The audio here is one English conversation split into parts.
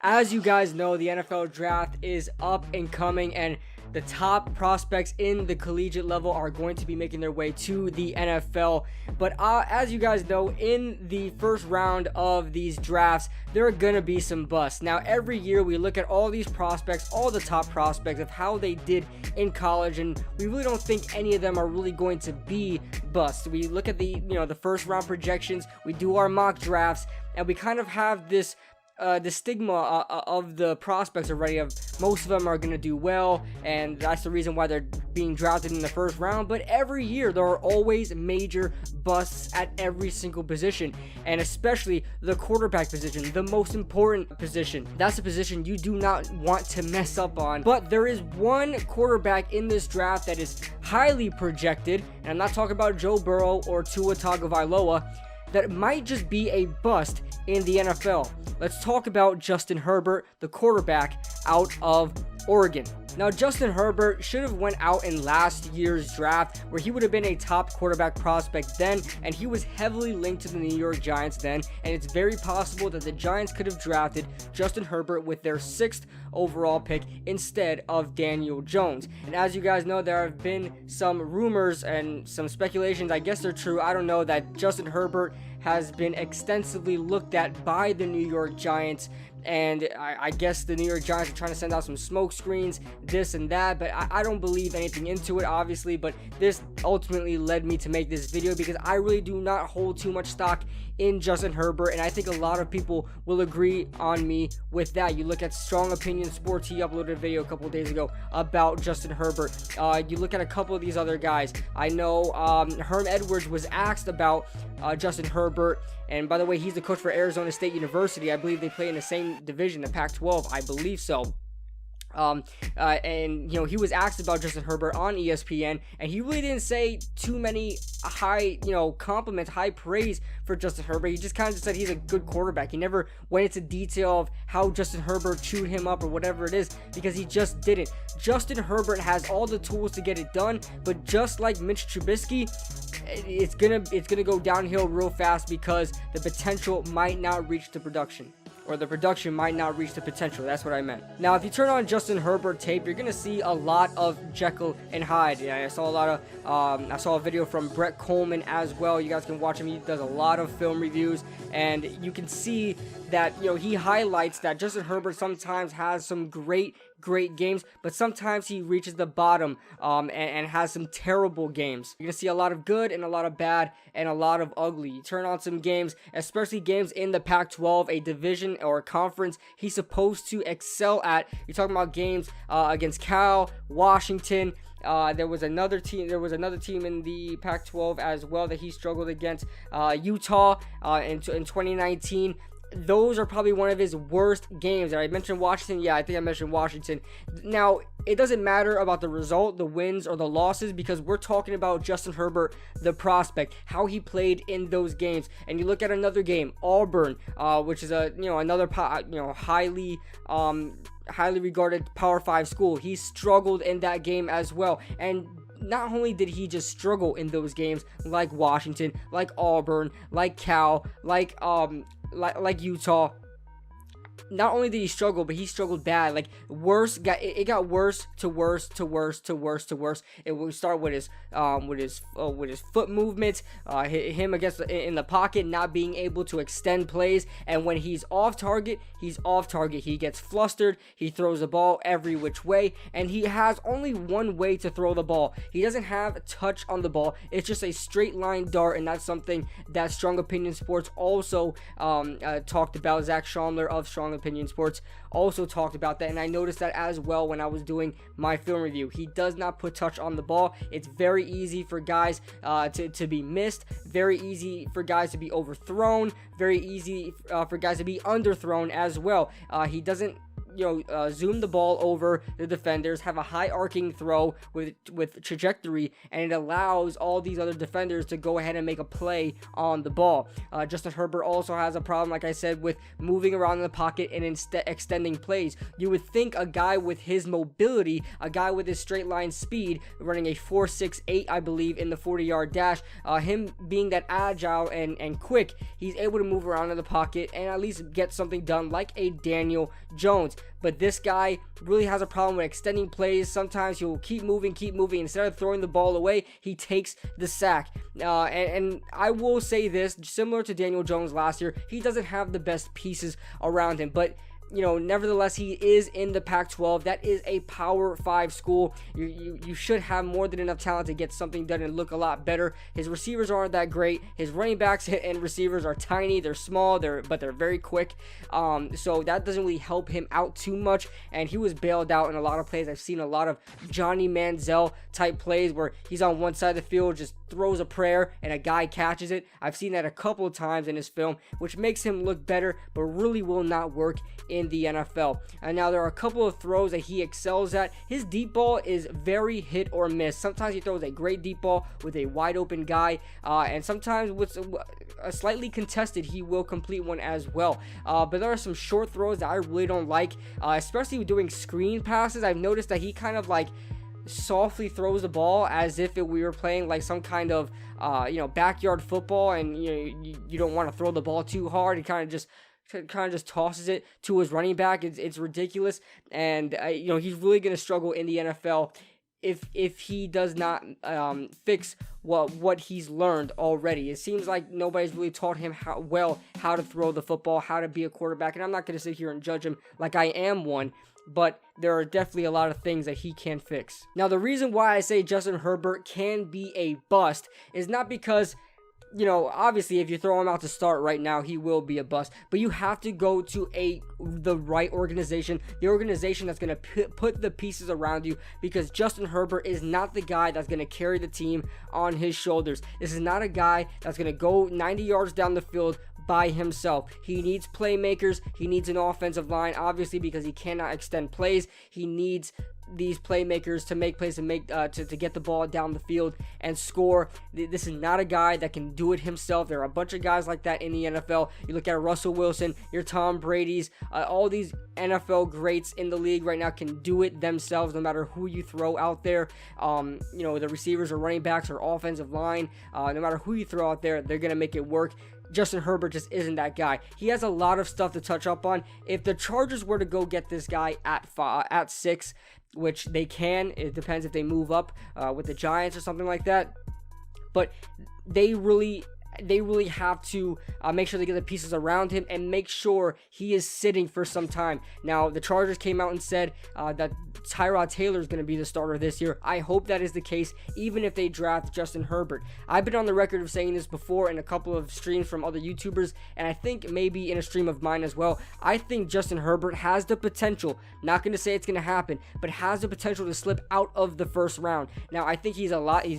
As you guys know, the NFL draft is up and coming, and the top prospects in the collegiate level are going to be making their way to the NFL. But as you guys know, in the first round of these drafts, there are going to be some busts. Now, every year we look at all these prospects, all the top prospects of how they did in college, and we really don't think any of them are really going to be busts. We look at the first round projections, we do our mock drafts, and we kind of have this the stigma of the prospects already, of most of them are going to do well, and that's the reason why they're being drafted in the first round. But every year there are always major busts at every single position, and especially the quarterback position, the most important position. That's a position you do not want to mess up on. But there is one quarterback in this draft that is highly projected, and I'm not talking about Joe Burrow or Tua Tagovailoa, that might just be a bust in the NFL. Let's talk about Justin Herbert, the quarterback out of Oregon. Now, Justin Herbert should have went out in last year's draft, where he would have been a top quarterback prospect then, and he was heavily linked to the New York Giants then, and it's very possible that the Giants could have drafted Justin Herbert with their 6th overall pick instead of Daniel Jones. And as you guys know, there have been some rumors and some speculations, I guess they're true, I don't know, that Justin Herbert has been extensively looked at by the New York Giants, and I guess the New York Giants are trying to send out some smoke screens, this and that, but I don't believe anything into it, obviously. But this ultimately led me to make this video, because I really do not hold too much stock in Justin Herbert, and I think a lot of people will agree on me with that. You look at Strong Opinion Sports, he uploaded a video a couple days ago about Justin Herbert. You look at a couple of these other guys. I know Herm Edwards was asked about Justin Herbert, and by the way, he's the coach for Arizona State University. I believe they play in the same division, the Pac-12, I believe so. And he was asked about Justin Herbert on ESPN, and he really didn't say too many high compliments, high praise for Justin Herbert. He just kind of just said he's a good quarterback. He never went into detail of how Justin Herbert chewed him up or whatever it is, because he just didn't. Justin Herbert has all the tools to get it done, but just like Mitch Trubisky, it's gonna go downhill real fast, because the potential might not reach the production. Or the production might not reach the potential. That's what I meant. Now, if you turn on Justin Herbert tape, you're gonna see a lot of Jekyll and Hyde. Yeah, I saw a lot of. I saw a video from Brett Coleman as well. You guys can watch him. He does a lot of film reviews, and you can see that he highlights that Justin Herbert sometimes has some great games, but sometimes he reaches the bottom and has some terrible games. You're gonna see a lot of good and a lot of bad and a lot of ugly. You turn on some games, especially games in the Pac-12, a division or a conference he's supposed to excel at. You're talking about games against Cal, Washington. There was another team in the Pac-12 as well that he struggled against, Utah in 2019. Those are probably one of his worst games. And I mentioned Washington. Yeah, I think I mentioned Washington. Now, it doesn't matter about the result, the wins, or the losses, because we're talking about Justin Herbert, the prospect, how he played in those games. And you look at another game, Auburn, which is another highly regarded Power 5 school. He struggled in that game as well. And not only did he just struggle in those games, like Washington, like Auburn, like Cal, like Utah. Not only did he struggle, but he struggled bad. Like it got worse to worse to worse to worse to worse. It would start with his foot movements, him against in the pocket, not being able to extend plays, and when he's off target, he's off target. He gets flustered. He throws the ball every which way, and he has only one way to throw the ball. He doesn't have touch on the ball. It's just a straight line dart, and that's something that Strong Opinion Sports also talked about. Zach Schomler of Strong Opinion Sports also talked about that, and I noticed that as well when I was doing my film review. He does not put touch on the ball. It's very easy for guys to be missed, very easy for guys to be overthrown, very easy for guys to be underthrown as well. He doesn't zoom the ball over the defenders, have a high arcing throw with trajectory, and it allows all these other defenders to go ahead and make a play on the ball. Justin Herbert also has a problem, like I said, with moving around in the pocket and extending plays. You would think a guy with his mobility, a guy with his straight line speed, running a 4.68, I believe, in the 40-yard dash, him being that agile and quick, he's able to move around in the pocket and at least get something done like a Daniel Jones. But this guy really has a problem with extending plays. Sometimes he'll keep moving. Instead of throwing the ball away, he takes the sack. And I will say this, similar to Daniel Jones last year, he doesn't have the best pieces around him. But nevertheless, he is in the Pac-12. That is a Power 5 school. You should have more than enough talent to get something done and look a lot better. His receivers aren't that great. His running backs and receivers are tiny. They're small, but they're very quick. So that doesn't really help him out too much. And he was bailed out in a lot of plays. I've seen a lot of Johnny Manziel type plays where he's on one side of the field, just throws a prayer, and a guy catches it. I've seen that a couple of times in his film, which makes him look better, but really will not work in the NFL. And now there are a couple of throws that he excels at. His deep ball is very hit or miss. Sometimes he throws a great deep ball with a wide open guy, and sometimes with a slightly contested, he will complete one as well. But there are some short throws that I really don't like, especially with doing screen passes. I've noticed that he kind of like softly throws the ball as if we were playing like some kind of backyard football, and you don't want to throw the ball too hard. He kind of just tosses it to his running back. It's ridiculous, and he's really going to struggle in the NFL if he does not fix what he's learned already. It seems like nobody's really taught him how to throw the football, how to be a quarterback, and I'm not going to sit here and judge him like I am one, but there are definitely a lot of things that he can fix. Now, the reason why I say Justin Herbert can be a bust is not because, obviously if you throw him out to start right now, he will be a bust, but you have to go to the right organization, the organization that's going to put the pieces around you, because Justin Herbert is not the guy that's going to carry the team on his shoulders. This is not a guy that's going to go 90 yards down the field by himself. He needs playmakers. He needs an offensive line, obviously, because he cannot extend plays. He needs these playmakers to make plays and to get the ball down the field and score. This is not a guy that can do it himself. There are a bunch of guys like that in the NFL. You look at Russell Wilson, your Tom Brady's, all these NFL greats in the league right now can do it themselves, no matter who you throw out there. The receivers or running backs or offensive line, no matter who you throw out there, they're gonna make it work. Justin Herbert just isn't that guy. He has a lot of stuff to touch up on. If the Chargers were to go get this guy at 6, which they can, it depends if they move up with the Giants or something like that, but they really have to make sure they get the pieces around him and make sure he is sitting for some time. Now, the Chargers came out and said that Tyrod Taylor is going to be the starter this year. I hope that is the case, even if they draft Justin Herbert. I've been on the record of saying this before in a couple of streams from other YouTubers, and I think maybe in a stream of mine as well. I think Justin Herbert has the potential, not going to say it's going to happen, but has the potential to slip out of the first round. Now, I think he's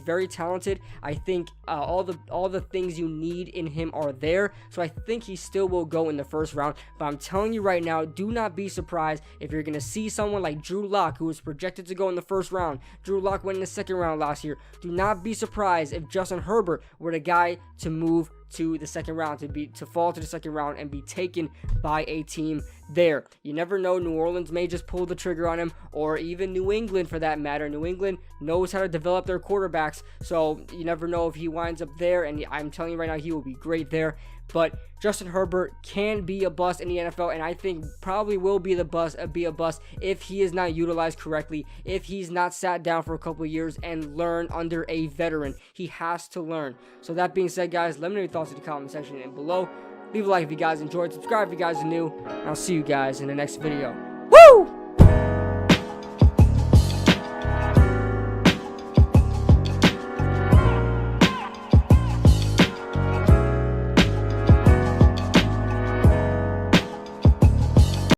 very talented. I think all the things you need in him are there, so I think he still will go in the first round. But I'm telling you right now, do not be surprised if you're going to see someone like Drew Lock, who was projected to go in the first round. Drew Lock went in the second round last year. Do not be surprised if Justin Herbert were the guy to move to the second round, to fall to the second round and be taken by a team there. You never know. New Orleans may just pull the trigger on him, or even New England for that matter. New England knows how to develop their quarterbacks, so you never know if he winds up there, and I'm telling you right now, he will be great there. But Justin Herbert can be a bust in the NFL, and I think probably will be a bust if he is not utilized correctly, if he's not sat down for a couple of years and learn under a veteran. He has to learn. So that being said, guys, let me know your thoughts in the comment section and below. Leave a like if you guys enjoyed, subscribe if you guys are new, and I'll see you guys in the next video.